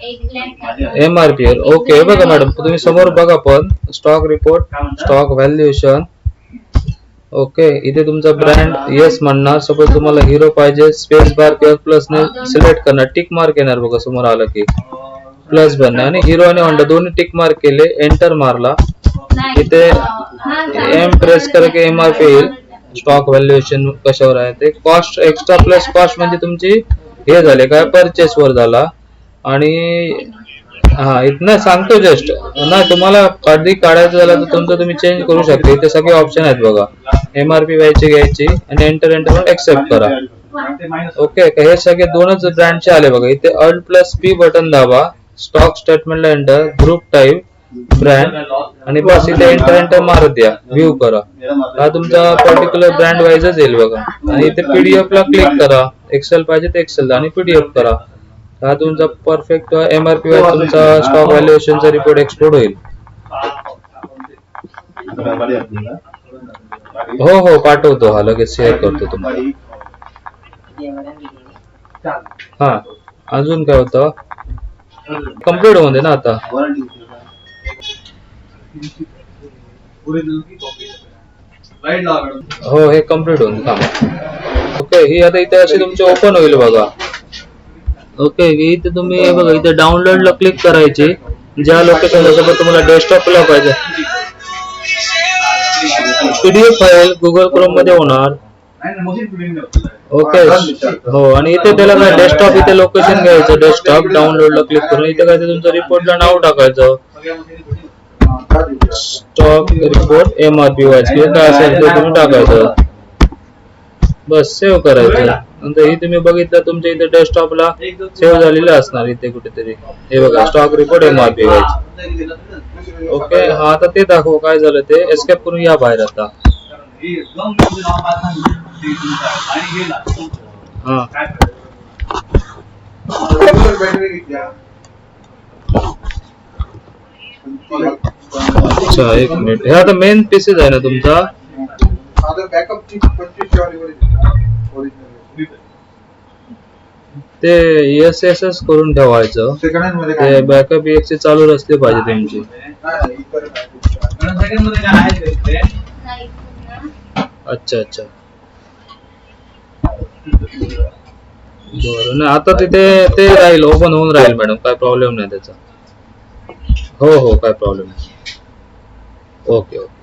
MRP okay. बघा madam तुम्ही समोर बघा पण stock report, stock valuation. Okay इथे तुमचा ब्रँड येस म्हणणार. सपोज तुम्हाला हिरो पाहिजे स्पेस बार किंवा प्लस ने सिलेक्ट करणार. टिक मार्क येणार बघा समोर आलं की प्लस बनणार आणि हिरो आणि होंडा दोन्ही टिक मार्क केले. एंटर मारला. इथे एम प्रेस करके MRP येईल. स्टॉक व्हॅल्युएशन कशावर आहे ते. कॉस्ट एक्स्ट्रा प्लस कॉस्ट म्हणजे तुमची हे झाले काय परचेस वर झाला. आणि हा इथनं सांगतो जस्ट ना तुम्हाला आधी काढायचं झालं तर तुमचं तुम्ही चेंज करू शकता. इथे सगळे ऑप्शन आहेत बघा. MRP व्हायची घ्यायची आणि एंटर एंटर एक्सेप्ट करा. ओके हे सगळे दोनच ब्रँडचे आले बघा. इथे अल्ट प्लस P बटन दाबा. स्टॉक स्टेटमेंटला एंटर, ग्रुप टाईप, ब्रँड आणि बस इथे एंटर एंटर मारत द्या. व्ह्यू करा. हा तुमचा पर्टिक्युलर ब्रँड वाईजच येईल बघा. आणि इथे PDF ला क्लिक करा. एक्सेल पाहिजे तर एक्सेल आणि PDF करा. हा तुमचा परफेक्ट MRP वाईज तुमचा स्टॉक व्हॅल्युएशनचा रिपोर्ट एक्सपोर्ट होईल. हो हो पाठवतो. हा लगेच शेअर करतो तुम्हाला. हा अजून काय होतं कम्प्लीट होऊन दे ना आता. हो हे कम्प्लीट होऊन थांबा. ओके ही आता इथे अशी तुमची ओपन होईल बघा. ओके इथे तुम्ही बघा इथे डाउनलोड ला क्लिक करायची. ज्या लोकेशनला सोबत तुम्हाला डेस्कटॉपला पाहिजे PDF फाईल गुगल क्रोम मध्ये होणार. ओके हो आणि इथे त्याला काय डेस्कटॉप इथे लोकेशन घ्यायचं. डेस्कटॉप डाउनलोड ला क्लिक करून इथे काय तुमचं रिपोर्टला नाव टाकायचं. स्टॉक रिपोर्ट MRP वाईज किंवा काय असेल ते तुम्ही टाकायचं. बस सेव्ह करायचं. नंतर ही तुम्ही बघितलं तुमच्या इथे डेस्कटॉपला सेव्ह झालेलं असणार इथे कुठेतरी. हे बघा stock report MRP wise. Okay हा आता ते दाखव काय झालं ते. एस्केप करून या बाहेर आता. हा अच्छा एक मिनिट. हे आता मेन पीसीच आहे ना तुमचा. ते SSS करून ठेवायचं. ते बॅकअप EXE चालू असले पाहिजे तुमची. अच्छा अच्छा बरं ना आता तिथे ते राहील ओपन होऊन राहील मॅडम. काय प्रॉब्लेम नाही त्याचा. हो हो काय प्रॉब्लेम नाही. Okay okay.